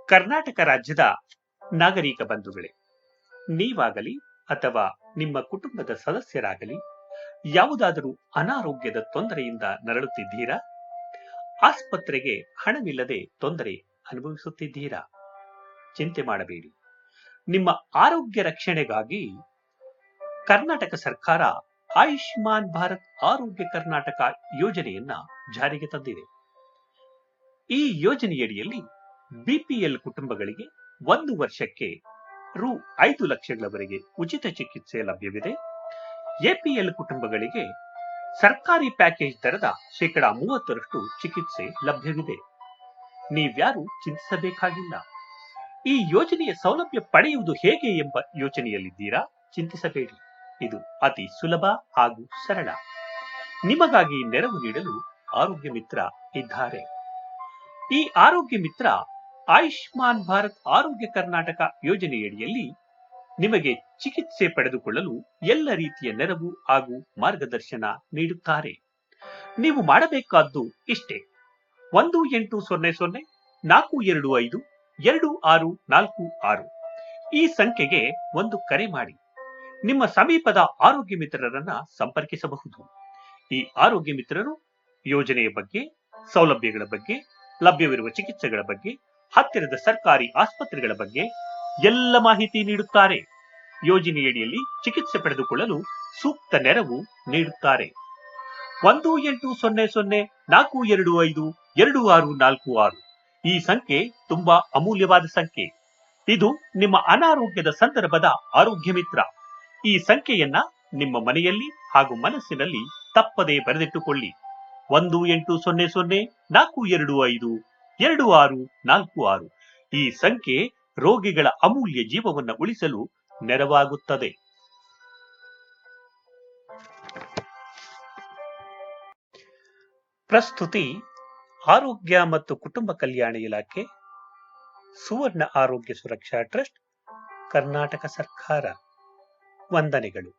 ಕರ್ನಾಟಕ ರಾಜ್ಯದ ನಾಗರಿಕ ಬಂಧುಗಳೇ, ನೀವಾಗಲಿ ಅಥವಾ ನಿಮ್ಮ ಕುಟುಂಬದ ಸದಸ್ಯರಾಗಲಿ ಯಾವುದಾದರೂ ಅನಾರೋಗ್ಯದ ತೊಂದರೆಯಿಂದ ನರಳುತ್ತಿದ್ದೀರಾ? ಆಸ್ಪತ್ರೆಗೆ ಹಣವಿಲ್ಲದೆ ತೊಂದರೆ ಅನುಭವಿಸುತ್ತಿದ್ದೀರಾ? ಚಿಂತೆ ಮಾಡಬೇಡಿ. ನಿಮ್ಮ ಆರೋಗ್ಯ ರಕ್ಷಣೆಗಾಗಿ ಕರ್ನಾಟಕ ಸರ್ಕಾರ ಆಯುಷ್ಮಾನ್ ಭಾರತ್ ಆರೋಗ್ಯ ಕರ್ನಾಟಕ ಯೋಜನೆಯನ್ನ ಜಾರಿಗೆ ತಂದಿದೆ. ಈ ಯೋಜನೆಯಡಿಯಲ್ಲಿ ಬಿಪಿಎಲ್ ಕುಟುಂಬಗಳಿಗೆ 1 ವರ್ಷಕ್ಕೆ ರು 5 ಲಕ್ಷಗಳವರೆಗೆ ಉಚಿತ ಚಿಕಿತ್ಸೆ ಲಭ್ಯವಿದೆ. ಎಪಿಎಲ್ ಕುಟುಂಬಗಳಿಗೆ ಸರ್ಕಾರಿ ಪ್ಯಾಕೇಜ್ ದರದ 30% ಚಿಕಿತ್ಸೆ ಲಭ್ಯವಿದೆ. ನೀವ್ಯಾರು ಚಿಂತಿಸಬೇಕಾಗಿಲ್ಲ. ಈ ಯೋಜನೆಯ ಸೌಲಭ್ಯ ಪಡೆಯುವುದು ಹೇಗೆ ಎಂಬ ಯೋಚನೆಯಲ್ಲಿದ್ದೀರಾ? ಚಿಂತಿಸಬೇಡಿ, ಇದು ಅತಿ ಸುಲಭ ಹಾಗೂ ಸರಳ. ನಿಮಗಾಗಿ ನೆರವು ನೀಡಲು ಆರೋಗ್ಯ ಮಿತ್ರ ಇದ್ದಾರೆ. ಈ ಆರೋಗ್ಯ ಮಿತ್ರ ಆಯುಷ್ಮಾನ್ ಭಾರತ್ ಆರೋಗ್ಯ ಕರ್ನಾಟಕ ಯೋಜನೆಯಡಿಯಲ್ಲಿ ನಿಮಗೆ ಚಿಕಿತ್ಸೆ ಪಡೆದುಕೊಳ್ಳಲು ಎಲ್ಲ ರೀತಿಯ ನೆರವು ಹಾಗೂ ಮಾರ್ಗದರ್ಶನ ನೀಡುತ್ತಾರೆ. ನೀವು ಮಾಡಬೇಕಾದ್ದು ಇಷ್ಟೇ: 1-800-425-2646 ಈ ಸಂಖ್ಯೆಗೆ ಒಂದು ಕರೆ ಮಾಡಿ ನಿಮ್ಮ ಸಮೀಪದ ಆರೋಗ್ಯ ಮಿತ್ರರನ್ನ ಸಂಪರ್ಕಿಸಬಹುದು. ಈ ಆರೋಗ್ಯ ಮಿತ್ರರು ಯೋಜನೆಯ ಬಗ್ಗೆ, ಸೌಲಭ್ಯಗಳ ಬಗ್ಗೆ, ಲಭ್ಯವಿರುವ ಚಿಕಿತ್ಸೆಗಳ ಬಗ್ಗೆ, ಹತ್ತಿರದ ಸರ್ಕಾರಿ ಆಸ್ಪತ್ರೆಗಳ ಬಗ್ಗೆ ಎಲ್ಲ ಮಾಹಿತಿ ನೀಡುತ್ತಾರೆ. ಯೋಜನೆಯಡಿಯಲ್ಲಿ ಚಿಕಿತ್ಸೆ ಪಡೆದುಕೊಳ್ಳಲು ಸೂಕ್ತ ನೆರವು ನೀಡುತ್ತಾರೆ. 1-800-425-2646 ಈ ಸಂಖ್ಯೆ ತುಂಬಾ ಅಮೂಲ್ಯವಾದ ಸಂಖ್ಯೆ. ಇದು ನಿಮ್ಮ ಅನಾರೋಗ್ಯದ ಸಂದರ್ಭದ ಆರೋಗ್ಯ ಮಿತ್ರ. ಈ ಸಂಖ್ಯೆಯನ್ನ ನಿಮ್ಮ ಮನೆಯಲ್ಲಿ ಹಾಗೂ ಮನಸ್ಸಿನಲ್ಲಿ ತಪ್ಪದೇ ಬರೆದಿಟ್ಟುಕೊಳ್ಳಿ. 1-800-425-2646 ಈ ಸಂಖ್ಯೆ ರೋಗಿಗಳ ಅಮೂಲ್ಯ ಜೀವವನ್ನು ಉಳಿಸಲು ನೆರವಾಗುತ್ತದೆ. ಪ್ರಸ್ತುತಿ ಆರೋಗ್ಯ ಮತ್ತು ಕುಟುಂಬ ಕಲ್ಯಾಣ ಇಲಾಖೆ, ಸುವರ್ಣ ಆರೋಗ್ಯ ಸುರಕ್ಷಾ ಟ್ರಸ್ಟ್, ಕರ್ನಾಟಕ ಸರ್ಕಾರ. ವಂದನೆಗಳು.